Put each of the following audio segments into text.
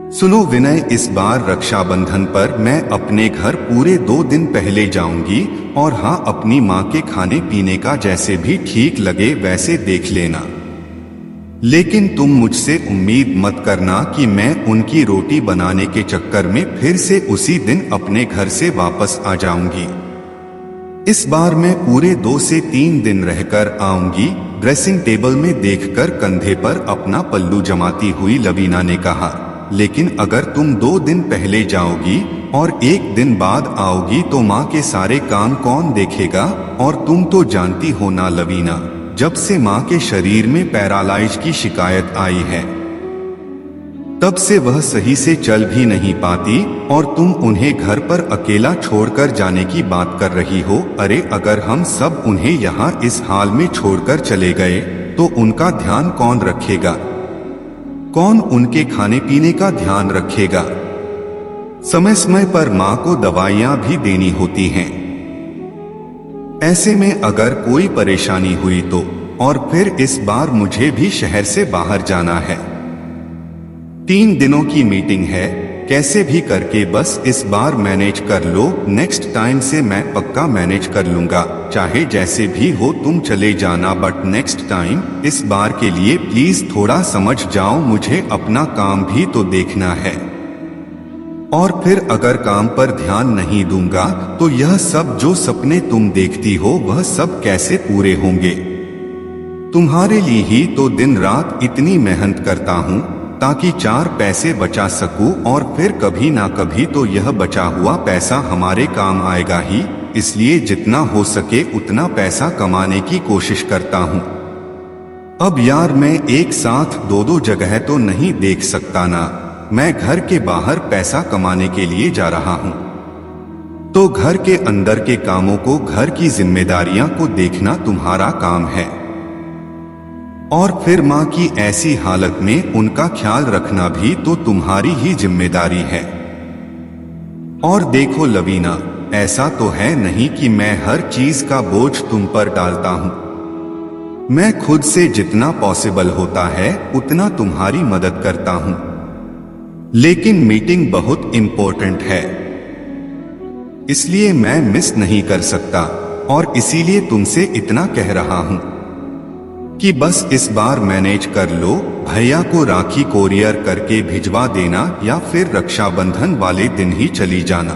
सुनो विनय, इस बार रक्षाबंधन पर मैं अपने घर पूरे 2 दिन पहले जाऊंगी और हाँ, अपनी माँ के खाने पीने का जैसे भी ठीक लगे वैसे देख लेना। लेकिन तुम मुझसे उम्मीद मत करना कि मैं उनकी रोटी बनाने के चक्कर में फिर से उसी दिन अपने घर से वापस आ जाऊंगी। इस बार मैं पूरे 2 से 3 दिन रहकर आऊंगी। ड्रेसिंग टेबल में देखकर कंधे पर अपना पल्लू जमाती हुई लवीना ने कहा। लेकिन अगर तुम 2 दिन पहले जाओगी और 1 दिन बाद आओगी तो माँ के सारे काम कौन देखेगा? और तुम तो जानती हो ना लवीना, जब से माँ के शरीर में पैरालाइज की शिकायत आई है तब से वह सही से चल भी नहीं पाती और तुम उन्हें घर पर अकेला छोड़कर जाने की बात कर रही हो। अरे अगर हम सब उन्हें यहाँ इस हाल में छोड़कर चले गए तो उनका ध्यान कौन रखेगा? कौन उनके खाने पीने का ध्यान रखेगा? समय समय पर माँ को दवाइयाँ भी देनी होती हैं। ऐसे में अगर कोई परेशानी हुई तो, और फिर इस बार मुझे भी शहर से बाहर जाना है। 3 दिनों की मीटिंग है, कैसे भी करके बस इस बार मैनेज कर लो। नेक्स्ट टाइम से मैं पक्का मैनेज कर लूंगा, चाहे जैसे भी हो तुम चले जाना, बट नेक्स्ट टाइम इस बार के लिए प्लीज थोड़ा समझ जाओ, मुझे अपना काम भी तो देखना है। और फिर अगर काम पर ध्यान नहीं दूंगा तो यह सब जो सपने तुम देखती हो वह सब कैसे पूरे होंगे? तुम्हारे लिए ही तो दिन रात इतनी मेहनत करता हूँ ताकि 4 पैसे बचा सकूं, और फिर कभी ना कभी तो यह बचा हुआ पैसा हमारे काम आएगा ही। इसलिए जितना हो सके उतना पैसा कमाने की कोशिश करता हूँ। अब यार मैं एक साथ 2 जगह तो नहीं देख सकता ना। मैं घर के बाहर पैसा कमाने के लिए जा रहा हूँ तो घर के अंदर के कामों को, घर की जिम्मेदारियां को देखना तुम्हारा काम है। और फिर माँ की ऐसी हालत में उनका ख्याल रखना भी तो तुम्हारी ही जिम्मेदारी है। और देखो लवीना, ऐसा तो है नहीं कि मैं हर चीज का बोझ तुम पर डालता हूँ। मैं खुद से जितना पॉसिबल होता है उतना तुम्हारी मदद करता हूँ। लेकिन मीटिंग बहुत इंपॉर्टेंट है, इसलिए मैं मिस नहीं कर सकता, और इसीलिए तुमसे इतना कह रहा हूँ कि बस इस बार मैनेज कर लो। भैया को राखी कोरियर करके भिजवा देना या फिर रक्षाबंधन वाले दिन ही चली जाना।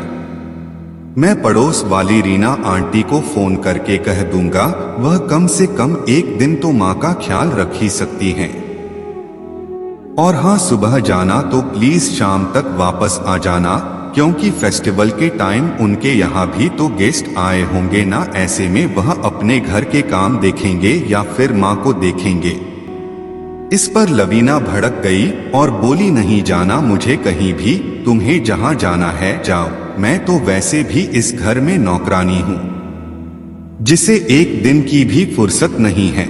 मैं पड़ोस वाली रीना आंटी को फोन करके कह दूंगा, वह कम से कम 1 दिन तो माँ का ख्याल रख ही सकती हैं। और हाँ, सुबह जाना तो प्लीज शाम तक वापस आ जाना, क्योंकि फेस्टिवल के टाइम उनके यहाँ भी तो गेस्ट आए होंगे ना। ऐसे में वह अपने घर के काम देखेंगे या फिर माँ को देखेंगे? इस पर लवीना भड़क गई और बोली, नहीं जाना मुझे कहीं भी, तुम्हें जहाँ जाना है जाओ। मैं तो वैसे भी इस घर में नौकरानी हूँ जिसे 1 दिन की भी फुर्सत नहीं है,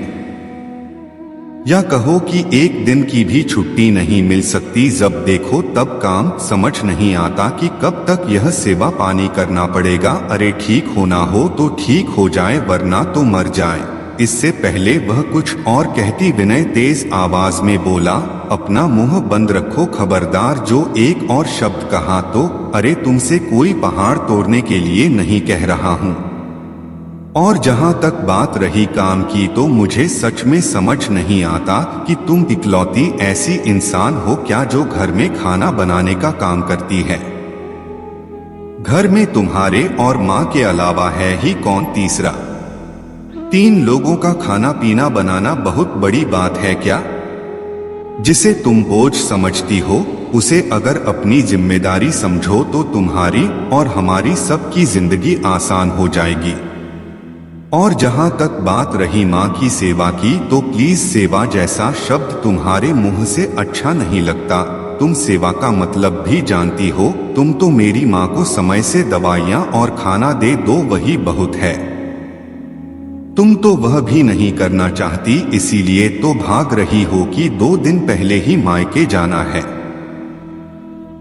या कहो कि 1 दिन की भी छुट्टी नहीं मिल सकती। जब देखो तब काम, समझ नहीं आता कि कब तक यह सेवा पानी करना पड़ेगा। अरे ठीक होना हो तो ठीक हो जाए, वरना तो मर जाए। इससे पहले वह कुछ और कहती, विनय तेज आवाज में बोला, अपना मुंह बंद रखो, खबरदार जो एक और शब्द कहा तो। अरे तुमसे कोई पहाड़ तोड़ने के लिए नहीं कह रहा हूँ। और जहां तक बात रही काम की, तो मुझे सच में समझ नहीं आता कि तुम इकलौती ऐसी इंसान हो क्या जो घर में खाना बनाने का काम करती है। घर में तुम्हारे और माँ के अलावा है ही कौन तीसरा? 3 लोगों का खाना पीना बनाना बहुत बड़ी बात है क्या? जिसे तुम बोझ समझती हो उसे अगर अपनी जिम्मेदारी समझो तो तुम्हारी और हमारी सबकी जिंदगी आसान हो जाएगी। और जहां तक बात रही माँ की सेवा की, तो प्लीज सेवा जैसा शब्द तुम्हारे मुंह से अच्छा नहीं लगता। तुम सेवा का मतलब भी जानती हो। तुम तो मेरी माँ को समय से दवाइयाँ और खाना दे दो, वही बहुत है। तुम तो वह भी नहीं करना चाहती, इसीलिए तो भाग रही हो कि 2 दिन पहले ही मायके जाना है।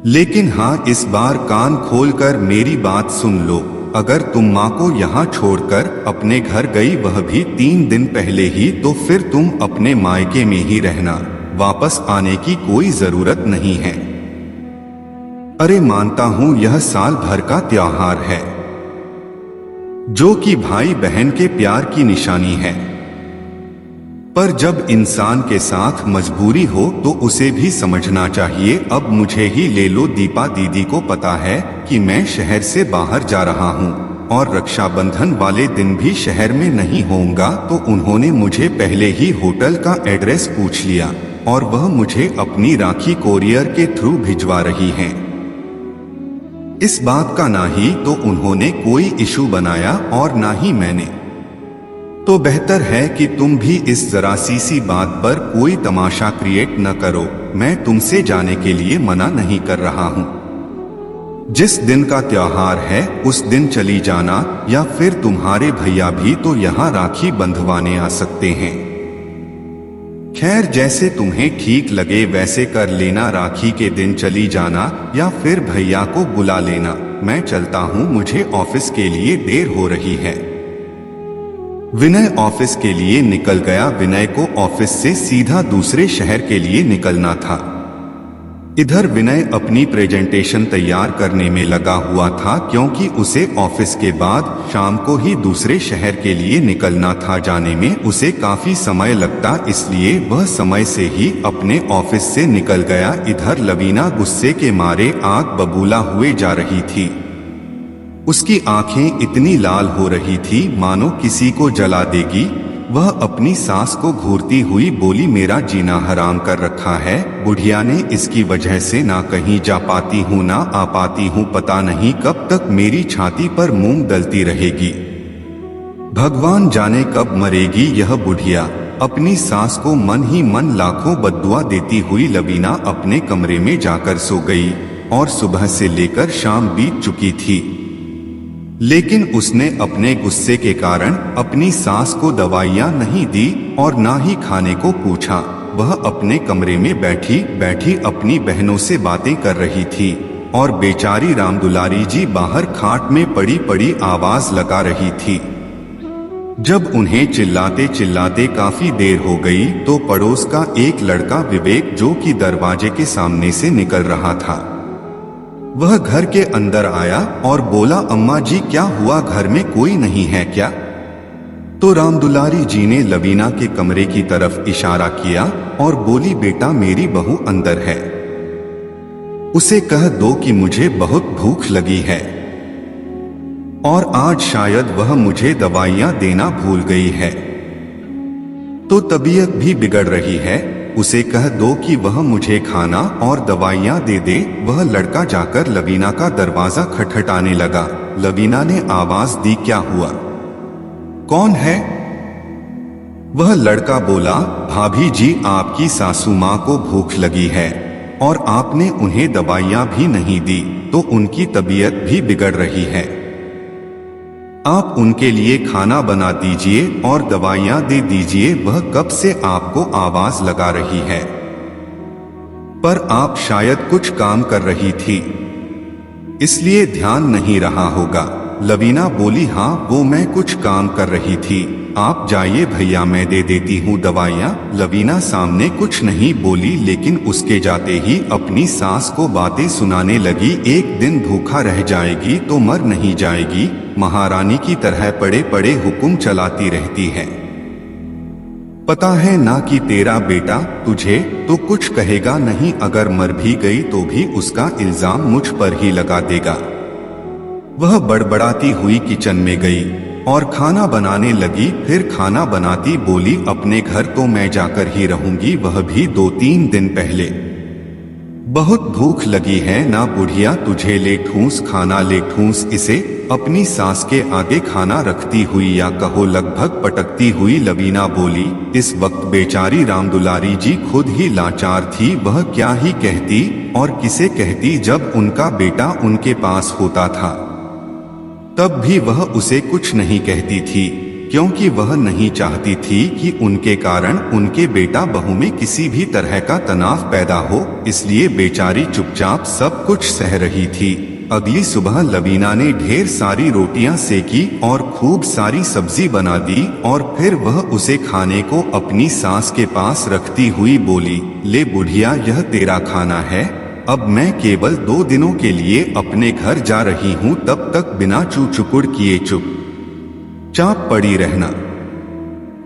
लेकिन हाँ, इस बार कान खोलकर मेरी बात सुन लो। अगर तुम माँ को यहाँ छोड़कर अपने घर गई, वह भी 3 दिन पहले ही, तो फिर तुम अपने मायके में ही रहना। वापस आने की कोई जरूरत नहीं है। अरे मानता हूं यह साल भर का त्योहार है, जो कि भाई बहन के प्यार की निशानी है, पर जब इंसान के साथ मजबूरी हो तो उसे भी समझना चाहिए। अब मुझे ही ले लो, दीपा दीदी को पता है कि मैं शहर से बाहर जा रहा हूँ और रक्षाबंधन वाले दिन भी शहर में नहीं होऊंगा, तो उन्होंने मुझे पहले ही होटल का एड्रेस पूछ लिया और वह मुझे अपनी राखी कोरियर के थ्रू भिजवा रही हैं। इस बात का ना ही तो उन्होंने कोई इशू बनाया और ना ही मैंने। तो बेहतर है कि तुम भी इस जरा सी बात पर कोई तमाशा क्रिएट न करो। मैं तुमसे जाने के लिए मना नहीं कर रहा हूँ। जिस दिन का त्योहार है उस दिन चली जाना, या फिर तुम्हारे भैया भी तो यहाँ राखी बंधवाने आ सकते हैं। खैर, जैसे तुम्हें ठीक लगे वैसे कर लेना। राखी के दिन चली जाना या फिर भैया को बुला लेना। मैं चलता हूँ, मुझे ऑफिस के लिए देर हो रही है। विनय ऑफिस के लिए निकल गया। विनय को ऑफिस से सीधा दूसरे शहर के लिए निकलना था। इधर विनय अपनी प्रेजेंटेशन तैयार करने में लगा हुआ था, क्योंकि उसे ऑफिस के बाद शाम को ही दूसरे शहर के लिए निकलना था। जाने में उसे काफी समय लगता, इसलिए वह समय से ही अपने ऑफिस से निकल गया। इधर लवीना गुस्से के मारे आग बबूला हुए जा रही थी। उसकी आंखें इतनी लाल हो रही थी मानो किसी को जला देगी। वह अपनी सास को घूरती हुई बोली, मेरा जीना हराम कर रखा है बुढ़िया ने, इसकी वजह से ना कहीं जा पाती हूँ ना आ पाती हूँ। पता नहीं कब तक मेरी छाती पर मूंग दलती रहेगी। भगवान जाने कब मरेगी यह बुढ़िया। अपनी सास को मन ही मन लाखों बद्दुआ देती हुई लवीना अपने कमरे में जाकर सो गई और सुबह से लेकर शाम बीत चुकी थी, लेकिन उसने अपने गुस्से के कारण अपनी सास को दवाइयां नहीं दी और ना ही खाने को पूछा। वह अपने कमरे में बैठी बैठी अपनी बहनों से बातें कर रही थी और बेचारी रामदुलारी जी बाहर खाट में पड़ी पड़ी आवाज लगा रही थी। जब उन्हें चिल्लाते चिल्लाते काफी देर हो गई तो पड़ोस का एक लड़का विवेक, जो कि दरवाजे के सामने से निकल रहा था, वह घर के अंदर आया और बोला, अम्मा जी क्या हुआ, घर में कोई नहीं है क्या? तो रामदुलारी जी ने लवीना के कमरे की तरफ इशारा किया और बोली, बेटा मेरी बहू अंदर है, उसे कह दो कि मुझे बहुत भूख लगी है और आज शायद वह मुझे दवाइयां देना भूल गई है, तो तबीयत भी बिगड़ रही है। उसे कह दो कि वह मुझे खाना और दवाइयां दे दे। वह लड़का जाकर लवीना का दरवाजा खटखटाने लगा। लवीना ने आवाज दी, क्या हुआ, कौन है? वह लड़का बोला, भाभी जी आपकी सासू माँ को भूख लगी है और आपने उन्हें दवाइयां भी नहीं दी, तो उनकी तबीयत भी बिगड़ रही है। आप उनके लिए खाना बना दीजिए और दवाइयां दे दीजिए। वह कब से आपको आवाज लगा रही है, पर आप शायद कुछ काम कर रही थी, इसलिए ध्यान नहीं रहा होगा। लवीना बोली, हाँ वो मैं कुछ काम कर रही थी, आप जाइए भैया मैं दे देती हूँ दवाइयाँ। लवीना सामने कुछ नहीं बोली, लेकिन उसके जाते ही अपनी सास को बातें सुनाने लगी। एक दिन भूखा रह जाएगी तो मर नहीं जाएगी, महारानी की तरह पड़े पड़े हुक्म चलाती रहती है। पता है ना कि तेरा बेटा तुझे तो कुछ कहेगा नहीं, अगर मर भी गई तो भी उसका इल्जाम मुझ पर ही लगा देगा। वह बड़बड़ाती हुई किचन में गई और खाना बनाने लगी। फिर खाना बनाती बोली, अपने घर तो मैं जाकर ही रहूंगी, वह भी 2-3 दिन पहले। बहुत भूख लगी है ना बुढ़िया, तुझे ले ठूस खाना, ले ठूस इसे। अपनी सास के आगे खाना रखती हुई, या कहो लगभग पटकती हुई लवीना बोली। इस वक्त बेचारी रामदुलारी जी खुद ही लाचार थी। वह क्या ही कहती और किसे कहती। जब उनका बेटा उनके पास होता था तब भी वह उसे कुछ नहीं कहती थी, क्योंकि वह नहीं चाहती थी कि उनके कारण उनके बेटा बहू में किसी भी तरह का तनाव पैदा हो, इसलिए बेचारी चुपचाप सब कुछ सह रही थी। अगली सुबह लवीना ने ढेर सारी रोटियां सेकी और खूब सारी सब्जी बना दी और फिर वह उसे खाने को अपनी सास के पास रखती हुई बोली, ले बुढ़िया यह तेरा खाना है, अब मैं केवल 2 दिनों के लिए अपने घर जा रही हूँ, तब तक बिना चुचुकुड़ किए चुपचाप पड़ी रहना।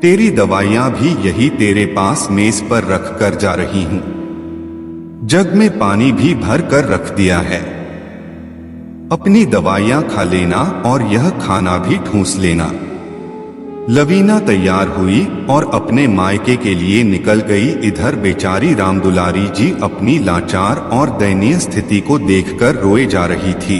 तेरी दवाइयां भी यही तेरे पास मेज पर रख कर जा रही हूं। जग में पानी भी भर कर रख दिया है। अपनी दवाइयां खा लेना और यह खाना भी ठूंस लेना। लवीना तैयार हुई और अपने मायके के लिए निकल गई। इधर बेचारी रामदुलारी जी अपनी लाचार और दयनीय स्थिति को देखकर रोए जा रही थी।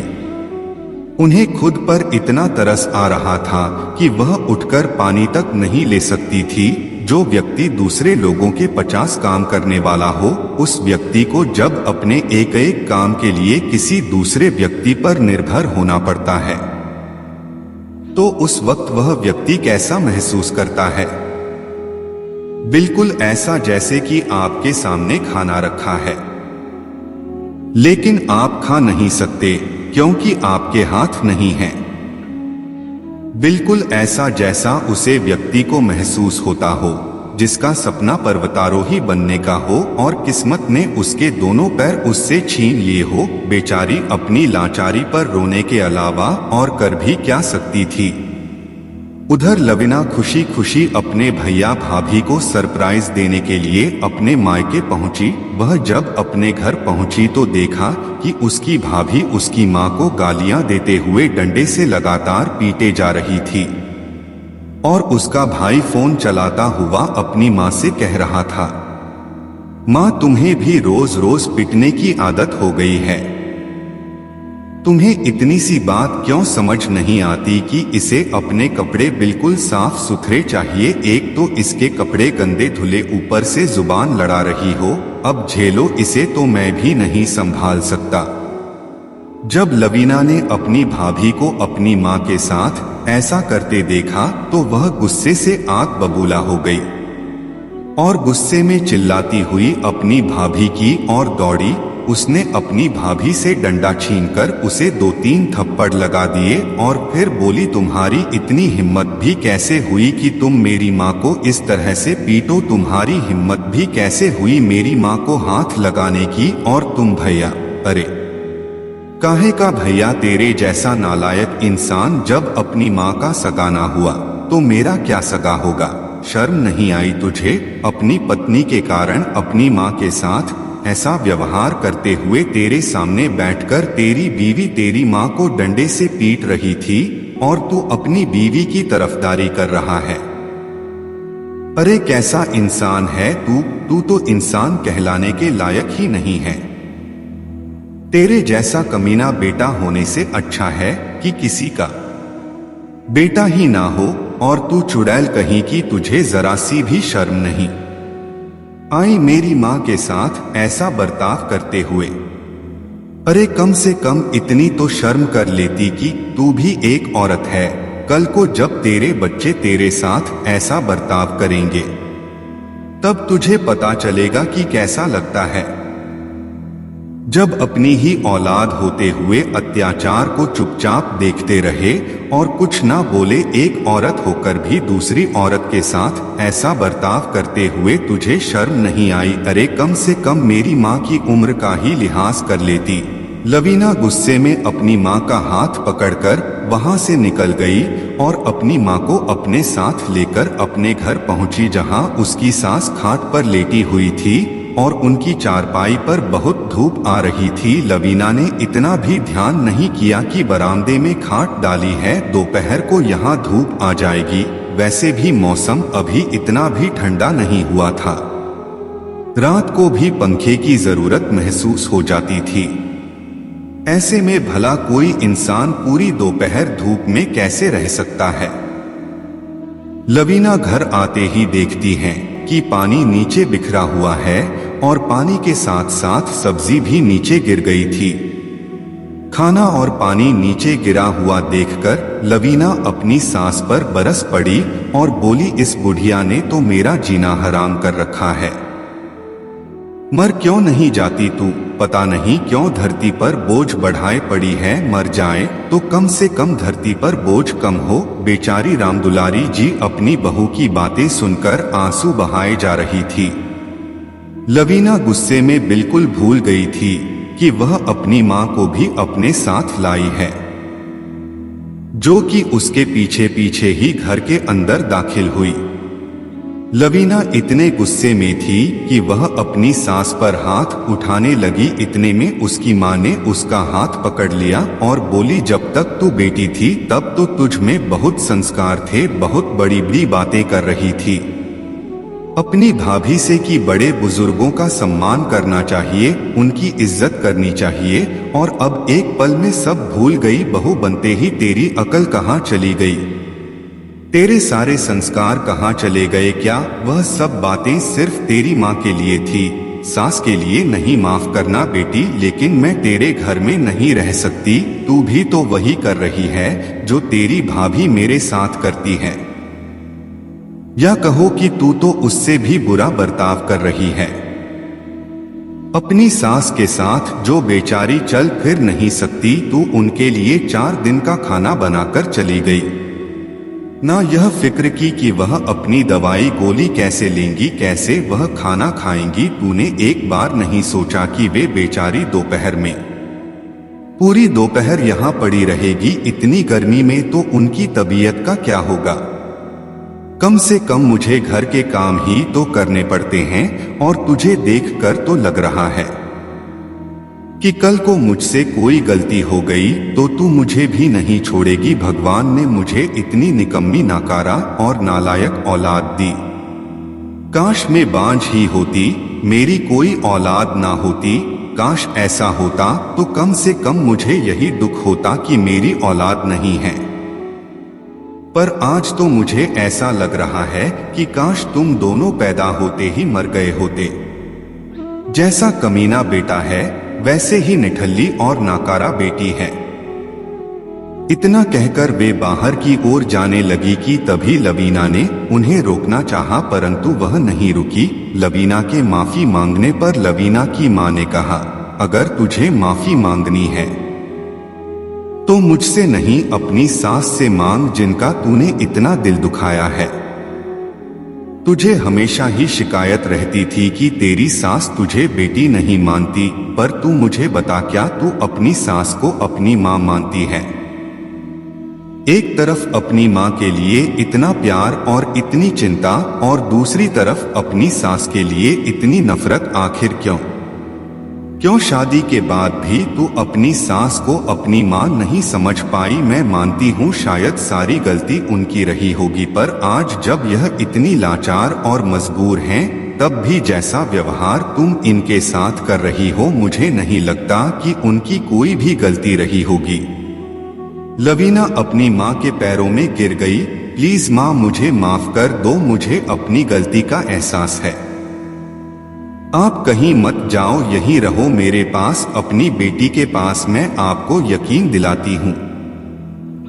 उन्हें खुद पर इतना तरस आ रहा था कि वह उठकर पानी तक नहीं ले सकती थी। जो व्यक्ति दूसरे लोगों के 50 काम करने वाला हो, उस व्यक्ति को जब अपने एक एक काम के लिए किसी दूसरे व्यक्ति पर निर्भर होना पड़ता है, तो उस वक्त वह व्यक्ति कैसा महसूस करता है? बिल्कुल ऐसा जैसे कि आपके सामने खाना रखा है, लेकिन आप खा नहीं सकते क्योंकि आपके हाथ नहीं हैं। बिल्कुल ऐसा जैसा उसे व्यक्ति को महसूस होता हो जिसका सपना पर्वतारोही बनने का हो और किस्मत ने उसके दोनों पैर उससे छीन लिए हो। बेचारी अपनी लाचारी पर रोने के अलावा और कर भी क्या सकती थी। उधर लवीना खुशी खुशी अपने भैया भाभी को सरप्राइज देने के लिए अपने मायके पहुंची। वह जब अपने घर पहुंची तो देखा कि उसकी भाभी उसकी मां को गालियां देते हुए डंडे से लगातार पीटे जा रही थी और उसका भाई फोन चलाता हुआ अपनी मां से कह रहा था, मां तुम्हें भी रोज रोज पिटने की आदत हो गई है। तुम्हें इतनी सी बात क्यों समझ नहीं आती कि इसे अपने कपड़े बिल्कुल साफ सुथरे चाहिए। एक तो इसके कपड़े गंदे धुले, ऊपर से जुबान लड़ा रही हो। अब झेलो इसे, तो मैं भी नहीं संभाल सकता। जब लवीना ने अपनी भाभी को अपनी मां के साथ ऐसा करते देखा तो वह गुस्से से आग बबूला हो गई और गुस्से में चिल्लाती हुई अपनी भाभी की ओर दौड़ी। उसने अपनी भाभी से डंडा छीनकर उसे 2-3 थप्पड़ लगा दिए और फिर बोली, तुम्हारी इतनी हिम्मत भी कैसे हुई कि तुम मेरी माँ को इस तरह से पीटो? तुम्हारी हिम्मत भी कैसे हुई मेरी माँ को हाथ लगाने की? और तुम भैया, अरे काहे का भैया? तेरे जैसा नालायक इंसान जब अपनी माँ का सगा ना हुआ तो मेरा क्या सगा होगा? शर्म नहीं आई तुझे? अपनी पत्नी के कारण अपनी माँ के साथ ऐसा व्यवहार करते हुए तेरे सामने बैठकर तेरी बीवी तेरी माँ को डंडे से पीट रही थी और तू अपनी बीवी की तरफदारी कर रहा है। अरे कैसा इंसान है तू? तू तो इंसान कहलाने के लायक ही नहीं है। तेरे जैसा कमीना बेटा होने से अच्छा है कि किसी का बेटा ही ना हो। और तू चुड़ैल कहीं की, तुझे जरा सी भी शर्म नहीं आई मेरी माँ के साथ ऐसा बर्ताव करते हुए? अरे कम से कम इतनी तो शर्म कर लेती कि तू भी एक औरत है। कल को जब तेरे बच्चे तेरे साथ ऐसा बर्ताव करेंगे तब तुझे पता चलेगा कि कैसा लगता है। जब अपनी ही औलाद होते हुए अत्याचार को चुपचाप देखते रहे और कुछ ना बोले, एक औरत होकर भी दूसरी औरत के साथ ऐसा बर्ताव करते हुए तुझे शर्म नहीं आई? अरे कम से कम मेरी माँ की उम्र का ही लिहाज कर लेती। लवीना गुस्से में अपनी माँ का हाथ पकड़कर वहां से निकल गई और अपनी माँ को अपने साथ लेकर अपने घर पहुंची, जहां उसकी सास खाट पर लेटी हुई थी और उनकी चारपाई पर बहुत धूप आ रही थी। लवीना ने इतना भी ध्यान नहीं किया कि बरामदे में खाट डाली है, दोपहर को यहाँ धूप आ जाएगी। वैसे भी मौसम अभी इतना भी ठंडा नहीं हुआ था, रात को भी पंखे की जरूरत महसूस हो जाती थी। ऐसे में भला कोई इंसान पूरी दोपहर धूप में कैसे रह सकता है? लवीना घर आते ही देखती हैं कि पानी नीचे बिखरा हुआ है और पानी के साथ साथ सब्जी भी नीचे गिर गई थी। खाना और पानी नीचे गिरा हुआ देखकर लवीना अपनी सास पर बरस पड़ी और बोली, इस बुढ़िया ने तो मेरा जीना हराम कर रखा है। मर क्यों नहीं जाती तू? पता नहीं क्यों धरती पर बोझ बढ़ाए पड़ी है। मर जाए तो कम से कम धरती पर बोझ कम हो। बेचारी रामदुलारी जी अपनी बहू की बातें सुनकर आंसू बहाए जा रही थी। लवीना गुस्से में बिल्कुल भूल गई थी कि वह अपनी मां को भी अपने साथ लाई है, जो कि उसके पीछे पीछे ही घर के अंदर दाखिल हुई। लवीना इतने गुस्से में थी कि वह अपनी सास पर हाथ उठाने लगी। इतने में उसकी मां ने उसका हाथ पकड़ लिया और बोली, जब तक तू बेटी थी तब तो तुझ में बहुत संस्कार थे, बहुत बड़ी बड़ी बातें कर रही थी। अपनी भाभी से कि बड़े बुजुर्गों का सम्मान करना चाहिए, उनकी इज्जत करनी चाहिए, और अब एक पल में सब भूल गई। बहू बनते ही तेरी अकल कहाँ चली गई? तेरे सारे संस्कार कहाँ चले गए? क्या वह सब बातें सिर्फ तेरी माँ के लिए थी, सास के लिए नहीं? माफ करना बेटी, लेकिन मैं तेरे घर में नहीं रह सकती। तू भी तो वही कर रही है जो तेरी भाभी मेरे साथ करती है, या कहो कि तू तो उससे भी बुरा बर्ताव कर रही है। अपनी सास के साथ जो बेचारी चल फिर नहीं सकती, तू उनके लिए 4 दिन का खाना बनाकर चली गई। ना यह फिक्र की कि वह अपनी दवाई गोली कैसे लेंगी, कैसे वह खाना खाएंगी। तूने एक बार नहीं सोचा कि वे बेचारी दोपहर में पूरी दोपहर यहाँ पड़ी रहेगी? इतनी गर्मी में तो उनकी तबीयत का क्या होगा? कम से कम मुझे घर के काम ही तो करने पड़ते हैं, और तुझे देखकर तो लग रहा है कि कल को मुझसे कोई गलती हो गई तो तू मुझे भी नहीं छोड़ेगी। भगवान ने मुझे इतनी निकम्मी, नाकारा और नालायक औलाद दी। काश मैं बांझ ही होती, मेरी कोई औलाद ना होती। काश ऐसा होता तो कम से कम मुझे यही दुख होता कि मेरी औलाद नहीं है। पर आज तो मुझे ऐसा लग रहा है कि काश तुम दोनों पैदा होते ही मर गए होते। जैसा कमीना बेटा है वैसे ही निठल्ली और नाकारा बेटी है। इतना कहकर वे बाहर की ओर जाने लगी कि तभी लवीना ने उन्हें रोकना चाहा, परंतु वह नहीं रुकी। लवीना के माफी मांगने पर लवीना की मां ने कहा, अगर तुझे माफी मांगनी है तो मुझसे नहीं, अपनी सास से मांग, जिनका तूने इतना दिल दुखाया है। तुझे हमेशा ही शिकायत रहती थी कि तेरी सास तुझे बेटी नहीं मानती, पर तू मुझे बता, क्या तू अपनी सास को अपनी मां मानती है? एक तरफ अपनी मां के लिए इतना प्यार और इतनी चिंता, और दूसरी तरफ अपनी सास के लिए इतनी नफरत। आखिर क्यों? क्यों शादी के बाद भी तू अपनी सास को अपनी मां नहीं समझ पाई? मैं मानती हूँ शायद सारी गलती उनकी रही होगी, पर आज जब यह इतनी लाचार और मजबूर हैं, तब भी जैसा व्यवहार तुम इनके साथ कर रही हो, मुझे नहीं लगता कि उनकी कोई भी गलती रही होगी। लवीना अपनी माँ के पैरों में गिर गई। प्लीज माँ, मुझे माफ कर दो, मुझे अपनी गलती का एहसास है। आप कहीं मत जाओ, यहीं रहो मेरे पास, अपनी बेटी के पास। मैं आपको यकीन दिलाती हूँ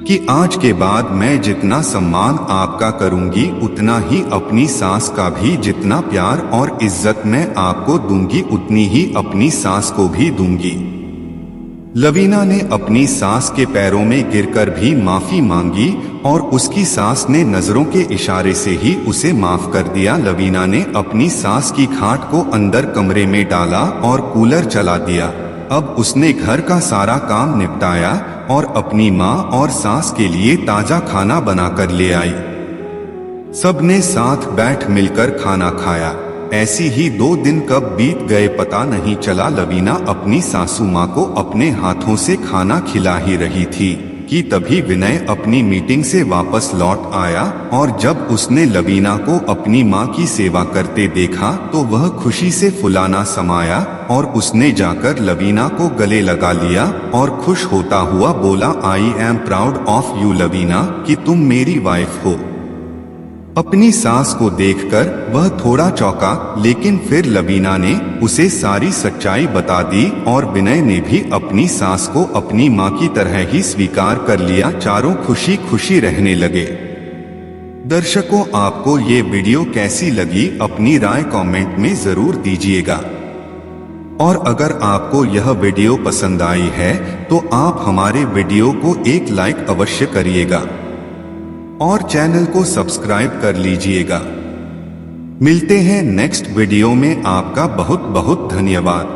कि आज के बाद मैं जितना सम्मान आपका करूंगी, उतना ही अपनी सास का भी। जितना प्यार और इज्जत मैं आपको दूंगी, उतनी ही अपनी सास को भी दूंगी। लवीना ने अपनी सास के पैरों में गिरकर भी माफी मांगी, और उसकी सास ने नजरों के इशारे से ही उसे माफ कर दिया। लवीना ने अपनी सास की खाट को अंदर कमरे में डाला और कूलर चला दिया। अब उसने घर का सारा काम निपटाया और अपनी माँ और सास के लिए ताजा खाना बनाकर ले आई। सबने साथ बैठ मिलकर खाना खाया। ऐसी ही 2 दिन कब बीत गए पता नहीं चला। लवीना अपनी सासू माँ को अपने हाथों से खाना खिला ही रही थी कि तभी विनय अपनी मीटिंग से वापस लौट आया, और जब उसने लवीना को अपनी माँ की सेवा करते देखा तो वह खुशी से फुलाना समाया, और उसने जाकर लवीना को गले लगा लिया और खुश होता हुआ बोला, I am proud of you Lavina, कि तुम मेरी वाइफ हो। अपनी सास को देखकर वह थोड़ा चौंका, लेकिन फिर लवीना ने उसे सारी सच्चाई बता दी, और विनय ने भी अपनी सास को अपनी माँ की तरह ही स्वीकार कर लिया। चारों खुशी खुशी रहने लगे। दर्शकों, आपको ये वीडियो कैसी लगी, अपनी राय कमेंट में जरूर दीजिएगा। और अगर आपको यह वीडियो पसंद आई है तो आप हमारे वीडियो को एक लाइक अवश्य करिएगा और चैनल को सब्सक्राइब कर लीजिएगा। मिलते हैं नेक्स्ट वीडियो में। आपका बहुत बहुत धन्यवाद।